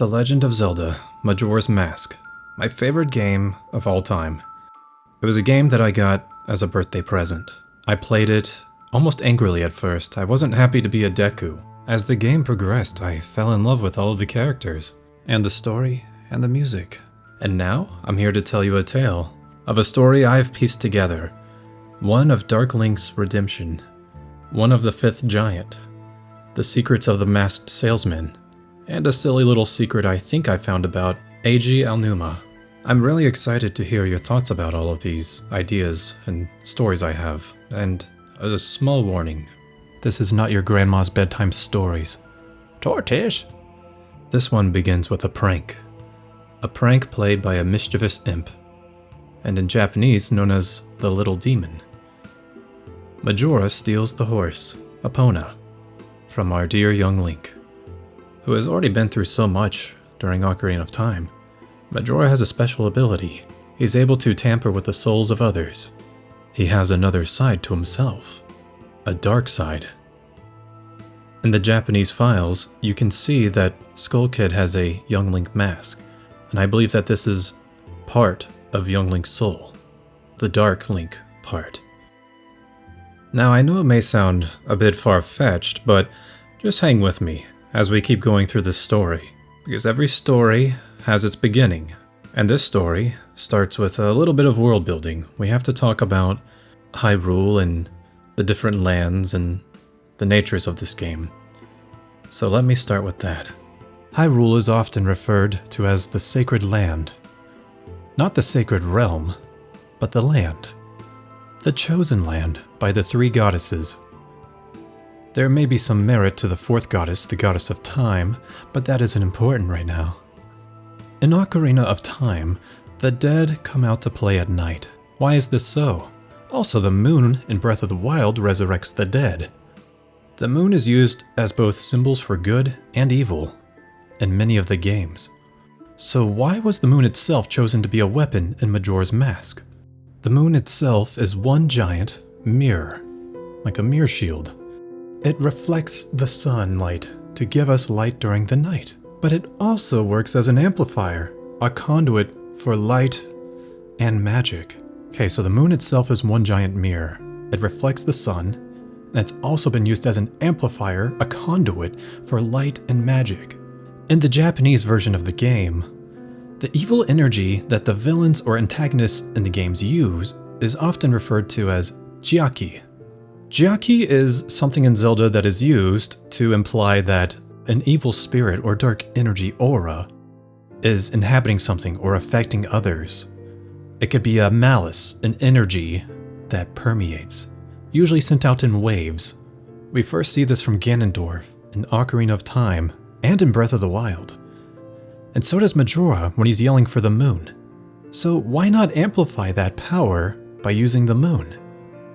The Legend of Zelda, Majora's Mask, my favorite game of all time. It was a game that I got as a birthday present. I played it almost angrily at first. I wasn't happy to be a Deku. As the game progressed, I fell in love with all of the characters, and the story, and the music. And now, I'm here to tell you a tale of a story I've pieced together. One of Dark Link's redemption, one of the Fifth Giant, the secrets of the masked salesman, and a silly little secret I think I found about Eiji Aonuma. I'm really excited to hear your thoughts about all of these ideas and stories I have, and a small warning. This is not your grandma's bedtime stories. Tortish! This one begins with a prank. A prank played by a mischievous imp, and in Japanese known as the Little Demon. Majora steals the horse, Epona, from our dear young Link, who has already been through so much during Ocarina of Time. Majora has a special ability. He's able to tamper with the souls of others. He has another side to himself, a dark side. In the Japanese files, you can see that Skull Kid has a young Link mask, and I believe that this is part of young Link's soul, the Dark Link part. Now, I know it may sound a bit far-fetched, but just hang with me as we keep going through this story, because every story has its beginning, and this story starts with a little bit of world building. We have to talk about Hyrule and the different lands and the natures of this game. So let me start with that. Hyrule is often referred to as the Sacred Land. Not the Sacred Realm, but the land. The Chosen Land by the three goddesses. There may be some merit to the fourth goddess, the goddess of time, but that isn't important right now. In Ocarina of Time, the dead come out to play at night. Why is this so? Also, the moon in Breath of the Wild resurrects the dead. The moon is used as both symbols for good and evil in many of the games. So why was the moon itself chosen to be a weapon in Majora's Mask? The moon itself is one giant mirror, like a mirror shield. It reflects the sunlight to give us light during the night, but it also works as an amplifier, a conduit for light and magic. Okay, so the moon itself is one giant mirror. It reflects the sun, and it's also been used as an amplifier, a conduit for light and magic. In the Japanese version of the game, the evil energy that the villains or antagonists in the games use is often referred to as Jiaki. Jiaki is something in Zelda that is used to imply that an evil spirit or dark energy aura is inhabiting something or affecting others. It could be a malice, an energy that permeates, usually sent out in waves. We first see this from Ganondorf in Ocarina of Time and in Breath of the Wild. And so does Majora when he's yelling for the moon. So why not amplify that power by using the moon,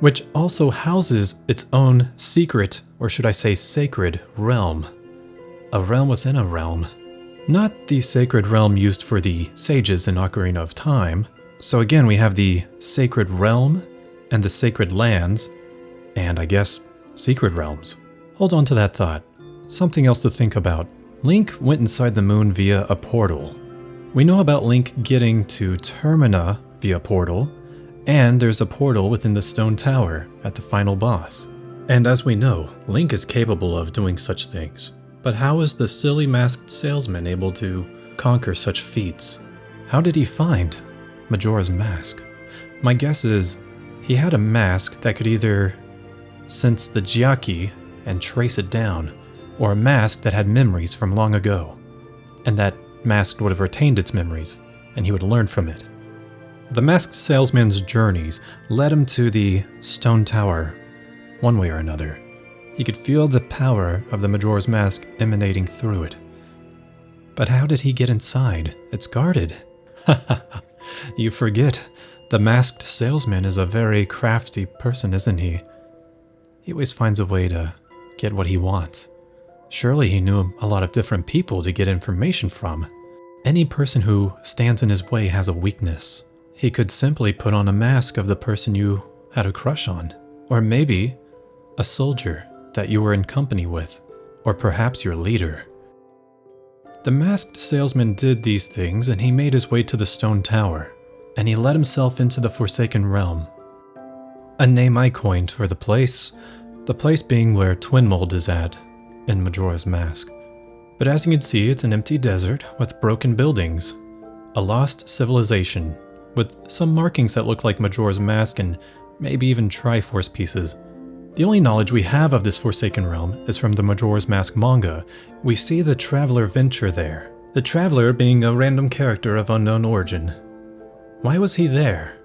which also houses its own secret, or should I say sacred, realm. A realm within a realm. Not the sacred realm used for the sages in Ocarina of Time. So again, we have the sacred realm and the sacred lands, and I guess secret realms. Hold on to that thought. Something else to think about. Link went inside the moon via a portal. We know about Link getting to Termina via portal, and there's a portal within the stone tower at the final boss. And as we know, Link is capable of doing such things. But how is the silly masked salesman able to conquer such feats? How did he find Majora's Mask? My guess is he had a mask that could either sense the Jiaki and trace it down, or a mask that had memories from long ago, and that mask would have retained its memories, and he would learn from it. The masked salesman's journeys led him to the stone tower, one way or another. He could feel the power of the Majora's Mask emanating through it. But how did he get inside? It's guarded. You forget, the masked salesman is a very crafty person, isn't he? He always finds a way to get what he wants. Surely he knew a lot of different people to get information from. Any person who stands in his way has a weakness. He could simply put on a mask of the person you had a crush on. Or maybe a soldier that you were in company with. Or perhaps your leader. The masked salesman did these things, and he made his way to the stone tower, and he let himself into the Forsaken Realm. A name I coined for the place being where Twin Mold is at, in Majora's Mask. But as you can see, it's an empty desert with broken buildings, a lost civilization, with some markings that look like Majora's Mask and maybe even Triforce pieces. The only knowledge we have of this Forsaken Realm is from the Majora's Mask manga. We see the Traveler venture there, the Traveler being a random character of unknown origin. Why was he there?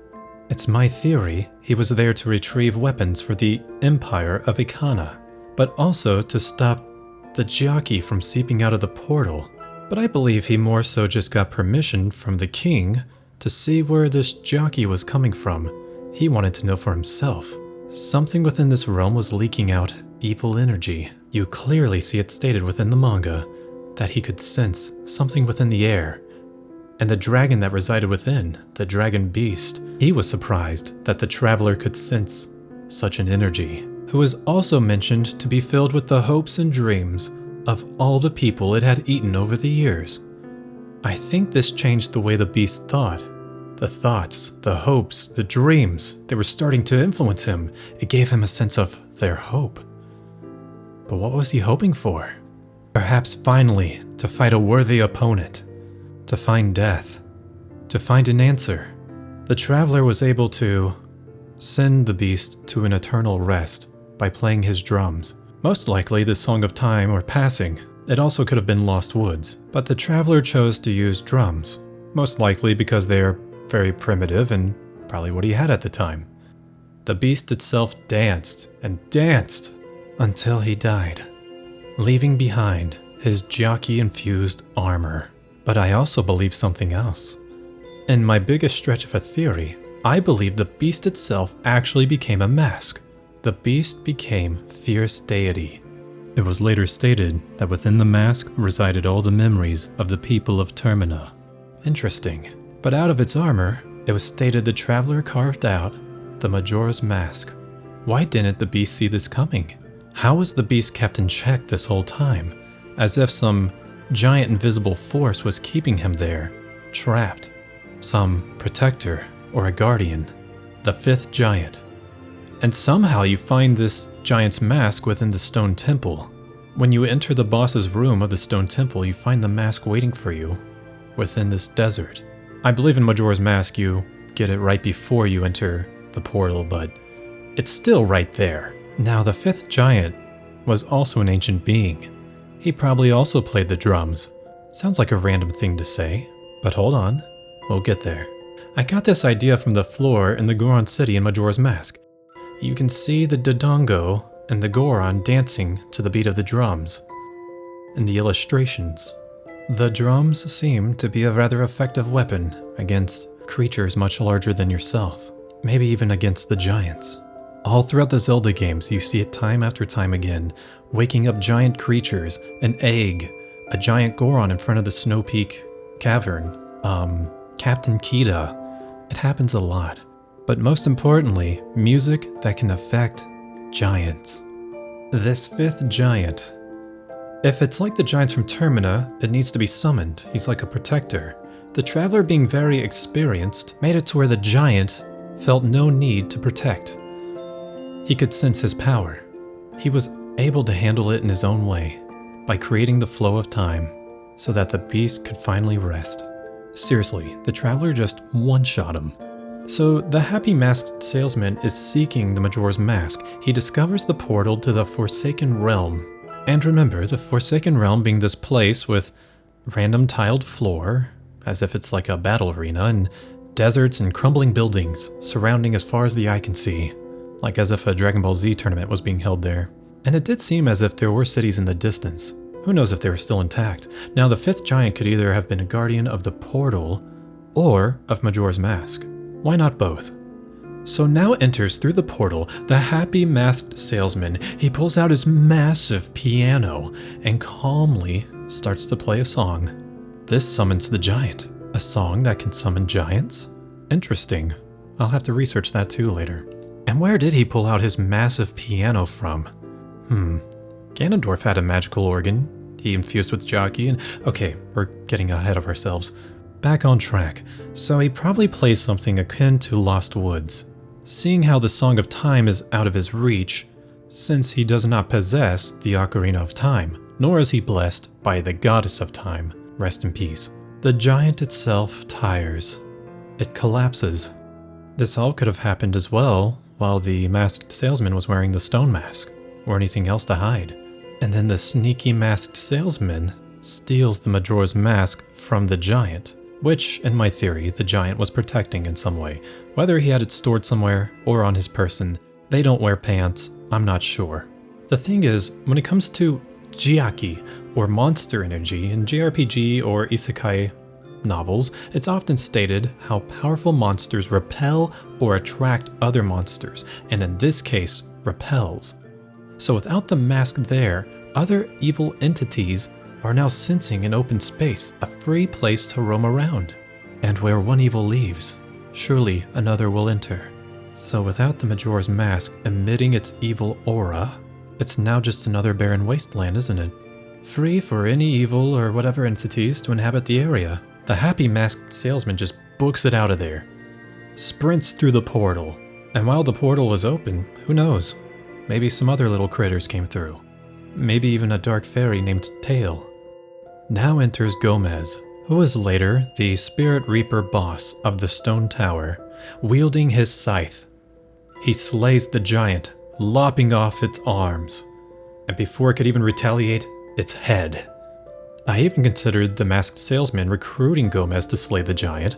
It's my theory he was there to retrieve weapons for the Empire of Akana, but also to stop the jockey from seeping out of the portal. But I believe he more so just got permission from the king to see where this jockey was coming from. He wanted to know for himself. Something within this realm was leaking out evil energy. You clearly see it stated within the manga that he could sense something within the air. And the dragon that resided within, the dragon beast, he was surprised that the traveler could sense such an energy, who was also mentioned to be filled with the hopes and dreams of all the people it had eaten over the years. I think this changed the way the beast thought. The thoughts, the hopes, the dreams, they were starting to influence him. It gave him a sense of their hope. But what was he hoping for? Perhaps finally to fight a worthy opponent, to find death, to find an answer. The traveler was able to send the beast to an eternal rest by playing his drums. Most likely the Song of Time or Passing. It also could have been Lost Woods, but the traveler chose to use drums, most likely because they are very primitive and probably what he had at the time. The beast itself danced and danced until he died, leaving behind his jockey-infused armor. But I also believe something else. In my biggest stretch of a theory, I believe the beast itself actually became a mask. The beast became fierce deity. It was later stated that within the mask resided all the memories of the people of Termina. Interesting. But out of its armor, it was stated the traveler carved out the Majora's Mask. Why didn't the beast see this coming? How was the beast kept in check this whole time? As if some giant invisible force was keeping him there, trapped. Some protector or a guardian. The fifth giant. And somehow you find this giant's mask within the stone temple. When you enter the boss's room of the stone temple, you find the mask waiting for you within this desert. I believe in Majora's Mask you get it right before you enter the portal, but it's still right there. Now the fifth giant was also an ancient being. He probably also played the drums. Sounds like a random thing to say, but hold on, we'll get there. I got this idea from the floor in the Goron city in Majora's Mask. You can see the Dodongo and the Goron dancing to the beat of the drums. In the illustrations, the drums seem to be a rather effective weapon against creatures much larger than yourself, maybe even against the giants. All throughout the Zelda games, you see it time after time again, waking up giant creatures, an egg, a giant Goron in front of the Snow Peak cavern, Captain Kida. It happens a lot. But most importantly, music that can affect giants. This fifth giant, if it's like the giants from Termina, it needs to be summoned. He's like a protector. The traveler, being very experienced, made it to where the giant felt no need to protect. He could sense his power. He was able to handle it in his own way, by creating the flow of time, so that the beast could finally rest. Seriously, the traveler just one-shot him. So the happy masked salesman is seeking the Majora's Mask. He discovers the portal to the Forsaken Realm. And remember, the Forsaken Realm being this place with random tiled floor, as if it's like a battle arena, and deserts and crumbling buildings surrounding as far as the eye can see, like as if a Dragon Ball Z tournament was being held there. And it did seem as if there were cities in the distance. Who knows if they were still intact. Now the fifth giant could either have been a guardian of the portal or of Majora's Mask. Why not both? So now enters through the portal the happy masked salesman. He pulls out his massive piano and calmly starts to play a song. This summons the giant. A song that can summon giants? Interesting. I'll have to research that too later. And where did he pull out his massive piano from? Ganondorf had a magical organ. he infused with jockey, and okay, we're getting ahead of ourselves. Back on track. So he probably plays something akin to Lost Woods. Seeing how the Song of Time is out of his reach, since he does not possess the Ocarina of Time, nor is he blessed by the Goddess of Time. Rest in peace. The giant itself tires. It collapses. This all could have happened as well while the masked salesman was wearing the stone mask, or anything else to hide. And then the sneaky masked salesman steals the Majora's Mask from the giant, which, in my theory, the giant was protecting in some way. Whether he had it stored somewhere or on his person, they don't wear pants, I'm not sure. The thing is, when it comes to Jiaki, or monster energy, in JRPG or isekai novels, it's often stated how powerful monsters repel or attract other monsters, and in this case, repels. So without the mask there, other evil entities are now sensing an open space, a free place to roam around. And where one evil leaves, surely another will enter. So without the Majora's Mask emitting its evil aura, it's now just another barren wasteland, isn't it? Free for any evil or whatever entities to inhabit the area. The happy masked salesman just books it out of there. Sprints through the portal. And while the portal was open, who knows? Maybe some other little critters came through. Maybe even a dark fairy named Tail. Now enters Gomez, who was later the Spirit Reaper boss of the Stone Tower, wielding his scythe. He slays the giant, lopping off its arms, and before it could even retaliate, its head. I even considered the masked salesman recruiting Gomez to slay the giant,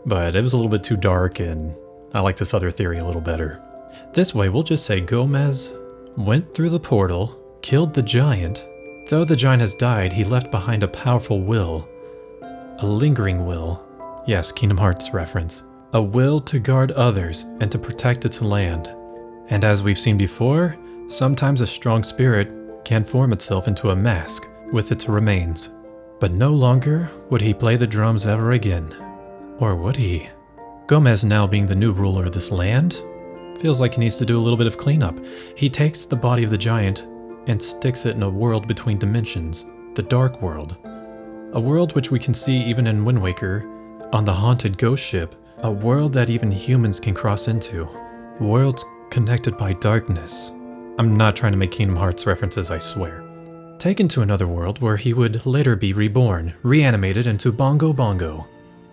but it was a little bit too dark and I like this other theory a little better. This way, we'll just say Gomez went through the portal, killed the giant. Though the giant has died, he left behind a powerful will. A lingering will. Yes, Kingdom Hearts reference. A will to guard others and to protect its land. And as we've seen before, sometimes a strong spirit can form itself into a mask with its remains. But no longer would he play the drums ever again. Or would he? Gomez, now being the new ruler of this land, feels like he needs to do a little bit of cleanup. He takes the body of the giant and sticks it in a world between dimensions, the Dark World. A world which we can see even in Wind Waker, on the haunted ghost ship, a world that even humans can cross into. Worlds connected by darkness. I'm not trying to make Kingdom Hearts references, I swear. Taken to another world where he would later be reborn, reanimated into Bongo Bongo.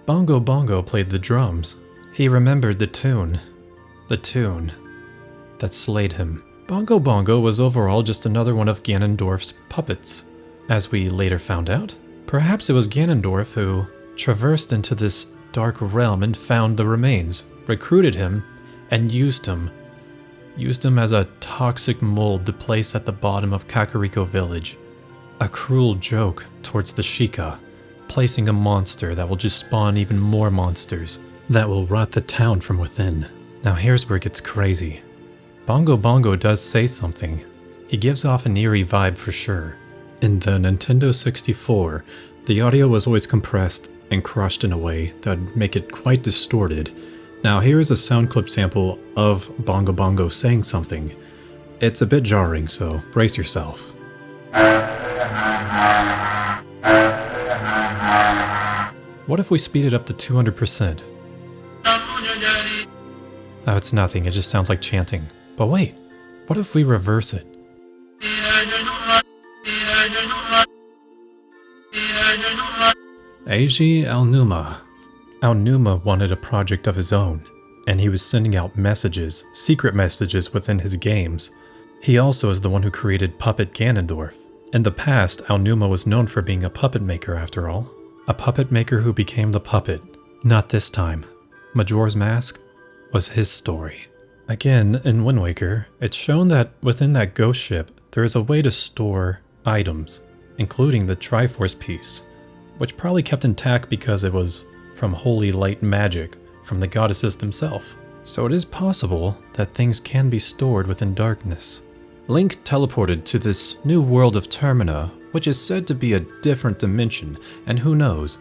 Bongo Bongo played the drums. He remembered the tune that slayed him. Bongo Bongo was overall just another one of Ganondorf's puppets. As we later found out, perhaps it was Ganondorf who traversed into this dark realm and found the remains, recruited him, and used him as a toxic mold to place at the bottom of Kakariko Village. A cruel joke towards the Sheikah, placing a monster that will just spawn even more monsters that will rot the town from within. Now here's where it gets crazy. Bongo Bongo does say something. He gives off an eerie vibe for sure. In the Nintendo 64, the audio was always compressed and crushed in a way that would make it quite distorted. Now here is a sound clip sample of Bongo Bongo saying something. It's a bit jarring, so brace yourself. What if we speed it up to 200%? Oh, it's nothing, it just sounds like chanting. But wait, what if we reverse it? Eiji Aonuma. Aonuma wanted a project of his own, and he was sending out messages, secret messages within his games. He also is the one who created Puppet Ganondorf. In the past, Aonuma was known for being a puppet maker after all. A puppet maker who became the puppet. Not this time. Majora's Mask was his story. Again, in Wind Waker, it's shown that within that ghost ship, there is a way to store items, including the Triforce piece, which probably kept intact because it was from holy light magic from the goddesses themselves. So it is possible that things can be stored within darkness. Link teleported to this new world of Termina, which is said to be a different dimension, and who knows,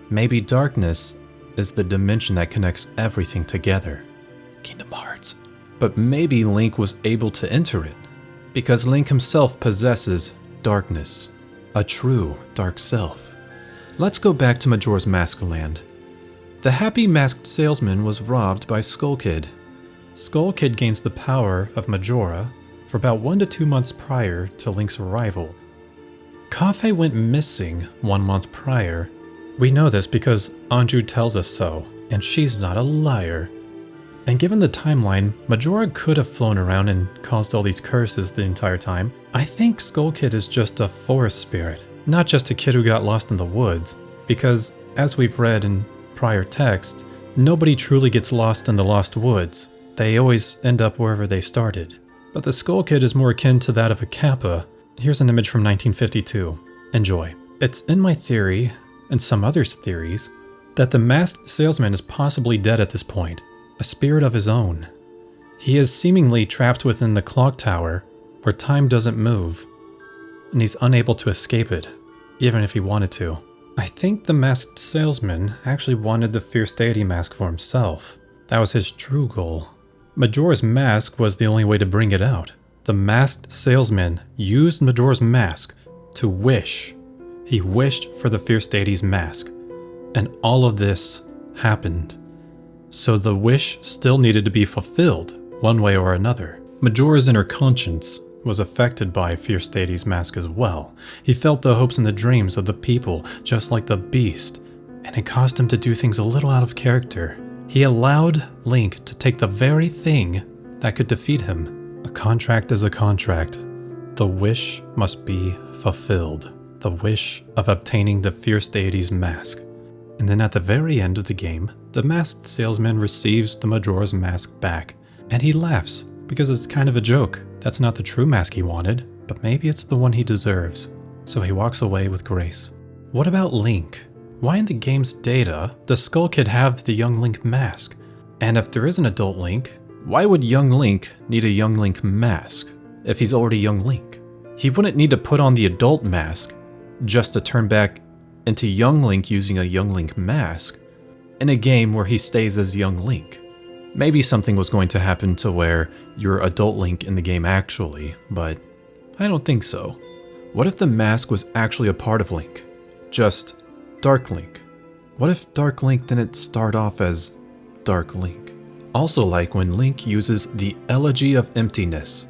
maybe darkness is the dimension that connects everything together. Kingdom Hearts. But maybe Link was able to enter it, because Link himself possesses darkness. A true dark self. Let's go back to Majora's Mask land. The happy masked salesman was robbed by Skull Kid. Skull Kid gains the power of Majora for about 1 to 2 months prior to Link's arrival. Kafei went missing 1 month prior. We know this because Anju tells us so, and she's not a liar. And given the timeline, Majora could have flown around and caused all these curses the entire time. I think Skull Kid is just a forest spirit, not just a kid who got lost in the woods, because as we've read in prior texts, nobody truly gets lost in the Lost Woods. They always end up wherever they started. But the Skull Kid is more akin to that of a Kappa. Here's an image from 1952. Enjoy. It's in my theory, and some others' theories, that the masked salesman is possibly dead at this point, a spirit of his own. He is seemingly trapped within the clock tower, where time doesn't move, and he's unable to escape it, even if he wanted to. I think the masked salesman actually wanted the fierce deity mask for himself. That was his true goal. Majora's Mask was the only way to bring it out. The masked salesman used Majora's Mask to wish. He wished for the fierce deity's mask, and all of this happened. So the wish still needed to be fulfilled, one way or another. Majora's inner conscience was affected by fierce deity's mask as well. He felt the hopes and the dreams of the people, just like the beast, and it caused him to do things a little out of character. He allowed Link to take the very thing that could defeat him. A contract is a contract. The wish must be fulfilled. The wish of obtaining the fierce deity's mask. And then at the very end of the game, the masked salesman receives the Majora's Mask back, and he laughs because it's kind of a joke. That's not the true mask he wanted, but maybe it's the one he deserves. So he walks away with grace. What about Link? Why in the game's data does Skull Kid have the young Link mask? And if there is an adult Link, why would young Link need a young Link mask if he's already young Link? He wouldn't need to put on the adult mask just to turn back into young Link using a young Link mask in a game where he stays as young Link. Maybe something was going to happen to where you're adult Link in the game actually, but I don't think so. What if the mask was actually a part of Link? Just Dark Link? What if Dark Link didn't start off as Dark Link? Also, like when Link uses the Elegy of Emptiness,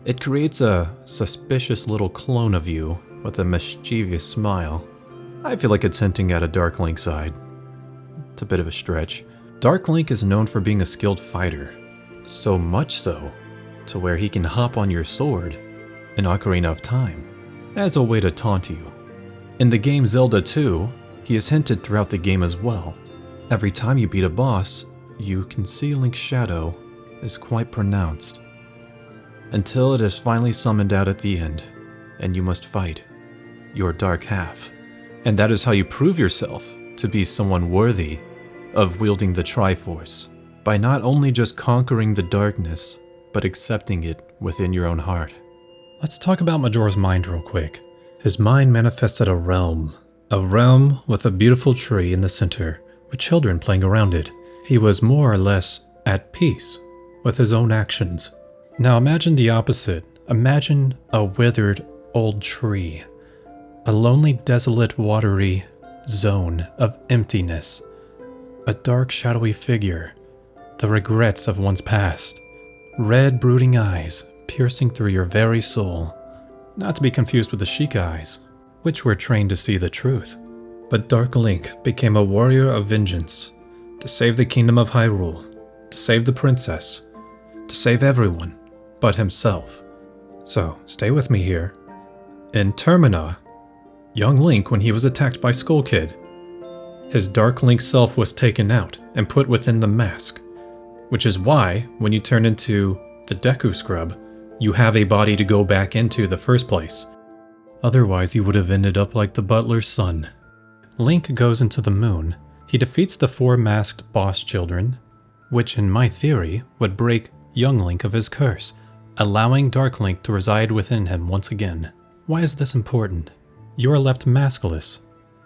it creates a suspicious little clone of you with a mischievous smile. I feel like it's hinting at a Dark Link side. It's a bit of a stretch. Dark Link is known for being a skilled fighter, so much so to where he can hop on your sword in Ocarina of Time as a way to taunt you. In the game Zelda 2, he is hinted throughout the game as well. Every time you beat a boss, you can see Link's shadow is quite pronounced, until it is finally summoned out at the end, and you must fight your dark half. And that is how you prove yourself to be someone worthy of wielding the Triforce, by not only just conquering the darkness, but accepting it within your own heart. Let's talk about Majora's mind real quick. His mind manifested a realm with a beautiful tree in the center, with children playing around it. He was more or less at peace with his own actions. Now imagine the opposite. Imagine a withered old tree, a lonely, desolate, watery zone of emptiness, a dark, shadowy figure, the regrets of one's past, red, brooding eyes piercing through your very soul. Not to be confused with the Sheikah eyes, which were trained to see the truth. But Dark Link became a warrior of vengeance, to save the kingdom of Hyrule, to save the princess, to save everyone but himself. So, stay with me here. In Termina, young Link, when he was attacked by Skull Kid, his Dark Link self was taken out and put within the mask, which is why, when you turn into the Deku Scrub, you have a body to go back into the first place. Otherwise, you would have ended up like the butler's son. Link goes into the moon. He defeats the 4 masked boss children, which in my theory would break young Link of his curse, allowing Dark Link to reside within him once again. Why is this important? You are left maskless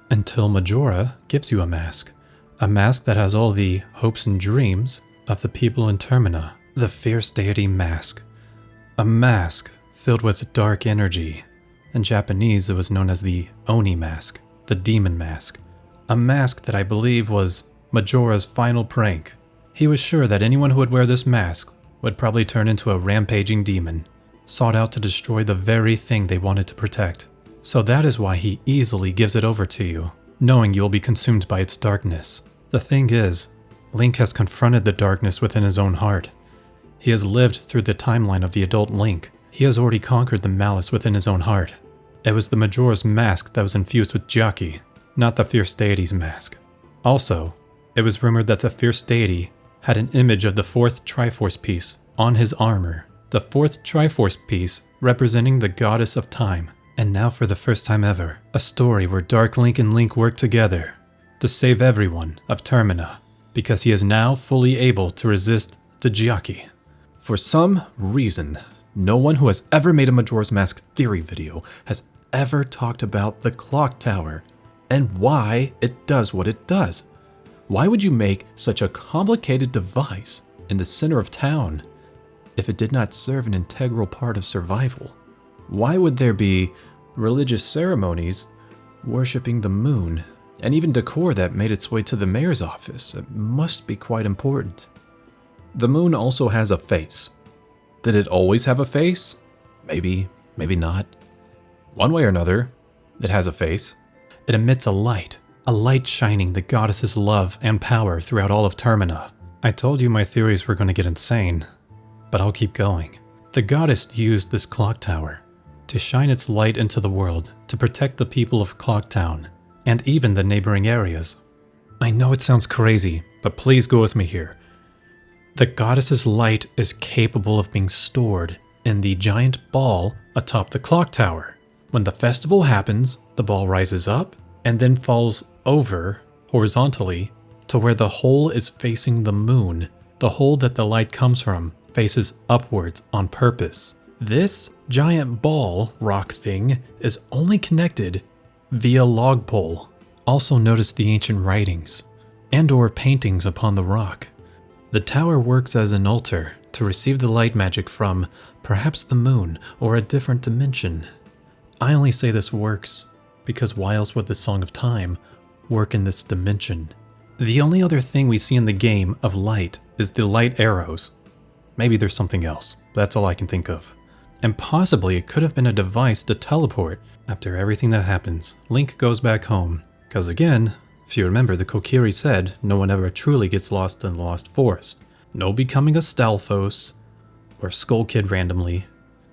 until Majora gives you a mask that has all the hopes and dreams of the people in Termina. The fierce deity mask. A mask filled with dark energy, In Japanese, it was known as the Oni Mask, the Demon Mask, a mask that I believe was Majora's final prank. He was sure that anyone who would wear this mask would probably turn into a rampaging demon, sought out to destroy the very thing they wanted to protect. So that is why he easily gives it over to you, knowing you'll be consumed by its darkness. The thing is, Link has confronted the darkness within his own heart. He has lived through the timeline of the adult Link. He has already conquered the malice within his own heart. It was the Majora's Mask that was infused with Jaki, not the Fierce Deity's mask. Also, it was rumored that the Fierce Deity had an image of the fourth Triforce piece on his armor. The fourth Triforce piece representing the goddess of time. And now for the first time ever, a story where Dark Link and Link work together to save everyone of Termina, because he is now fully able to resist the Jaki. For some reason, no one who has ever made a Majora's Mask theory video has ever talked about the clock tower and why it does what it does. Why would you make such a complicated device in the center of town if it did not serve an integral part of survival? Why would there be religious ceremonies worshipping the moon and even decor that made its way to the mayor's office? It must be quite important. The moon also has a face. Did it always have a face? Maybe, maybe not. One way or another, it has a face. It emits a light shining the goddess's love and power throughout all of Termina. I told you my theories were going to get insane, but I'll keep going. The goddess used this clock tower to shine its light into the world to protect the people of Clocktown and even the neighboring areas. I know it sounds crazy, but please go with me here. The goddess's light is capable of being stored in the giant ball atop the clock tower. When the festival happens, the ball rises up and then falls over horizontally to where the hole is facing the moon. The hole that the light comes from faces upwards on purpose. This giant ball rock thing is only connected via log pole. Also notice the ancient writings and or paintings upon the rock. The tower works as an altar to receive the light magic from perhaps the moon or a different dimension. I only say this works because why else would the Song of Time work in this dimension? The only other thing we see in the game of light is the light arrows. Maybe there's something else. That's all I can think of. And possibly it could have been a device to teleport. After everything that happens, Link goes back home. Because again, if you remember, the Kokiri said no one ever truly gets lost in the Lost Forest. No becoming a Stalfos or Skull Kid randomly.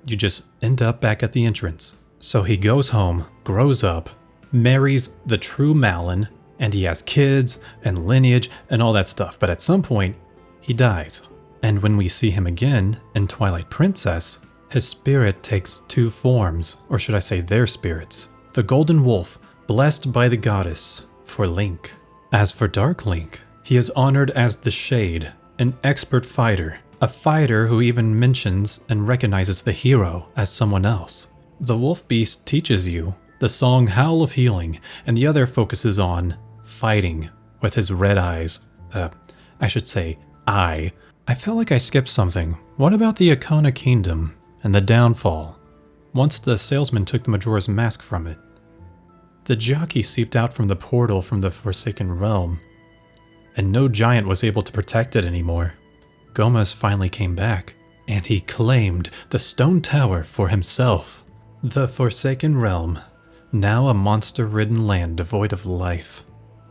You just end up back at the entrance. So he goes home, grows up, marries the true Malin, and he has kids and lineage and all that stuff. But at some point, he dies. And when we see him again in Twilight Princess, his spirit takes two forms, or should I say their spirits. The Golden Wolf, blessed by the goddess, for Link. As for Dark Link, he is honored as the Shade, an expert fighter. A fighter who even mentions and recognizes the hero as someone else. The Wolf Beast teaches you the song Howl of Healing, and the other focuses on fighting with his red eyes. I should say, eye. I felt like I skipped something. What about the Akana Kingdom and the downfall? Once the salesman took the Majora's Mask from it, the Jaki seeped out from the portal from the Forsaken Realm, and no giant was able to protect it anymore. Gomez finally came back, and he claimed the stone tower for himself. The Forsaken Realm, now a monster-ridden land devoid of life,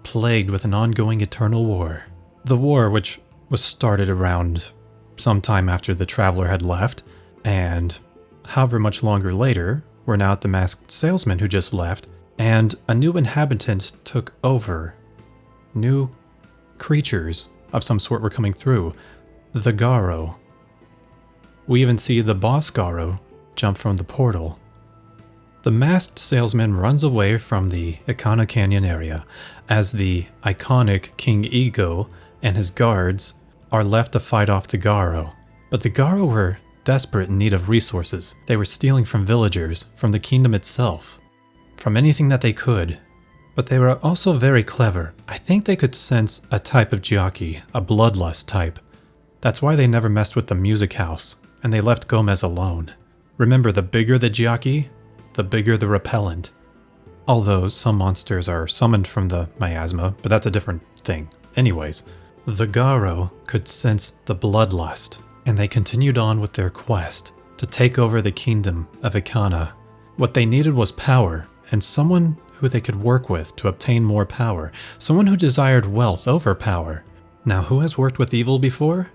plagued with an ongoing eternal war. The war which was started around sometime after the Traveler had left, and however much longer later, we're now at the masked salesman who just left, and a new inhabitant took over. New creatures of some sort were coming through. The Garo. We even see the boss Garo jump from the portal. The masked salesman runs away from the Akana Canyon area as the iconic King Ego and his guards are left to fight off the Garo. But the Garo were desperate in need of resources. They were stealing from villagers, from the kingdom itself, from anything that they could. But they were also very clever. I think they could sense a type of Jaki, a bloodlust type. That's why they never messed with the music house, and they left Gomez alone. Remember, the bigger the Jaki, the bigger the repellent. Although some monsters are summoned from the miasma, but that's a different thing. Anyways, the Garo could sense the bloodlust, and they continued on with their quest to take over the kingdom of Akana. What they needed was power, and someone who they could work with to obtain more power, someone who desired wealth over power. Now, who has worked with evil before?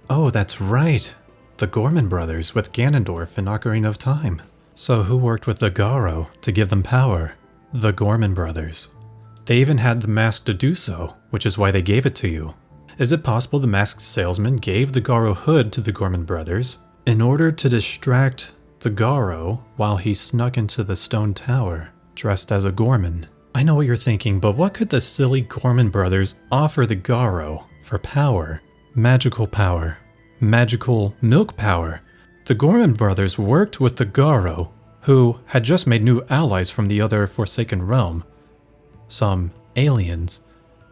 Oh, that's right, the Gormon brothers with Ganondorf in Ocarina of Time. So who worked with the Garo to give them power? The Gormon brothers. They even had the mask to do so, which is why they gave it to you. Is it possible the masked salesman gave the Garo hood to the Gormon brothers in order to distract the Garo while he snuck into the stone tower, dressed as a Gormon? I know what you're thinking, but what could the silly Gormon brothers offer the Garo for power? Magical power. Magical milk power. The Gormon brothers worked with the Garo, who had just made new allies from the other Forsaken Realm, some aliens,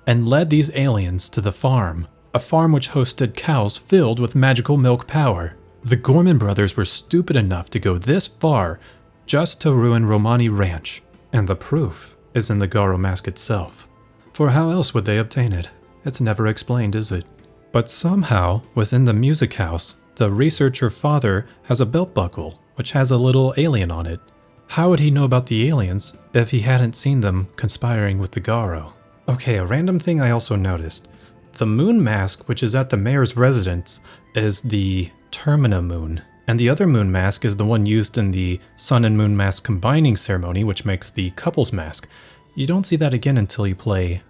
and led these aliens to the farm, a farm which hosted cows filled with magical milk power. The Gormon brothers were stupid enough to go this far just to ruin Romani Ranch, and the proof is in the Garo mask itself. For how else would they obtain it? It's never explained, is it? But somehow, within the music house, the researcher father has a belt buckle which has a little alien on it. How would he know about the aliens if he hadn't seen them conspiring with the Garo? Okay, a random thing I also noticed. The moon mask, which is at the mayor's residence, is the Termina moon, and the other moon mask is the one used in the sun and moon mask combining ceremony, which makes the couple's mask. You don't see that again until you play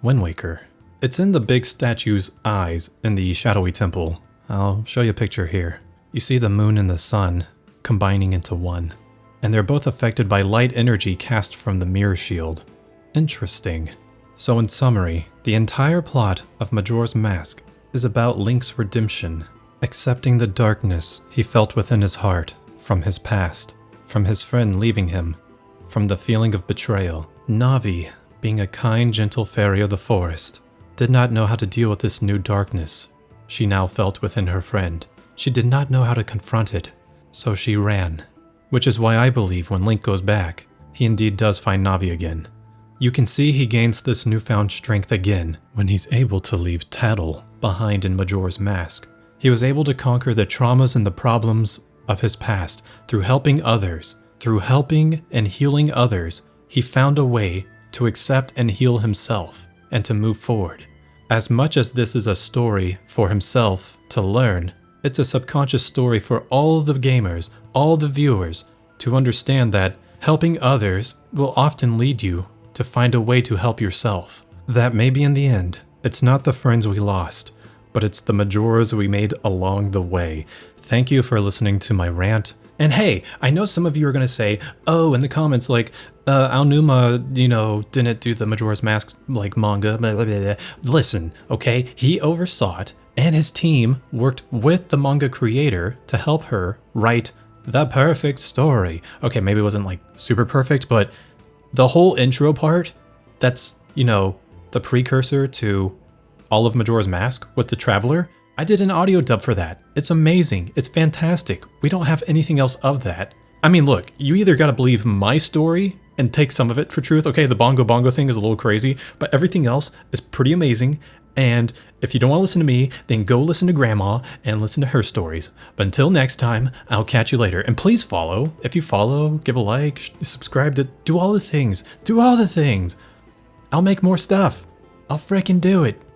Wind Waker. It's in the big statue's eyes in the shadowy temple. I'll show you a picture here. You see the moon and the sun combining into one, and they're both affected by light energy cast from the mirror shield. Interesting. So in summary, the entire plot of Majora's Mask is about Link's redemption, accepting the darkness he felt within his heart from his past, from his friend leaving him, from the feeling of betrayal. Navi, being a kind, gentle fairy of the forest, did not know how to deal with this new darkness she now felt within her friend. She did not know how to confront it, so she ran. Which is why I believe when Link goes back, he indeed does find Navi again. You can see he gains this newfound strength again when he's able to leave Tattle behind in Majora's Mask. He was able to conquer the traumas and the problems of his past through helping others. Through helping and healing others, he found a way to accept and heal himself and to move forward. As much as this is a story for himself to learn, it's a subconscious story for all the gamers, all the viewers, to understand that helping others will often lead you to find a way to help yourself. That maybe in the end, it's not the friends we lost, but it's the Majoras we made along the way. Thank you for listening to my rant. And hey, I know some of you are going to say, oh, in the comments, like, Aonuma, didn't do the Majora's Mask, like, manga, blah, blah, blah, blah. Listen, okay? He oversaw it, and his team worked with the manga creator to help her write the perfect story. Okay, maybe it wasn't, like, super perfect, but the whole intro part, that's, the precursor to all of Majora's Mask with the Traveler, I did an audio dub for that. It's amazing. It's fantastic. We don't have anything else of that. I mean, look, you either gotta believe my story and take some of it for truth. Okay, the Bongo thing is a little crazy, but everything else is pretty amazing. And if you don't want to listen to me, then go listen to Grandma and listen to her stories. But until next time, I'll catch you later. And please follow. If you follow, give a like, subscribe, do all the things. Do all the things. I'll make more stuff. I'll frickin' do it.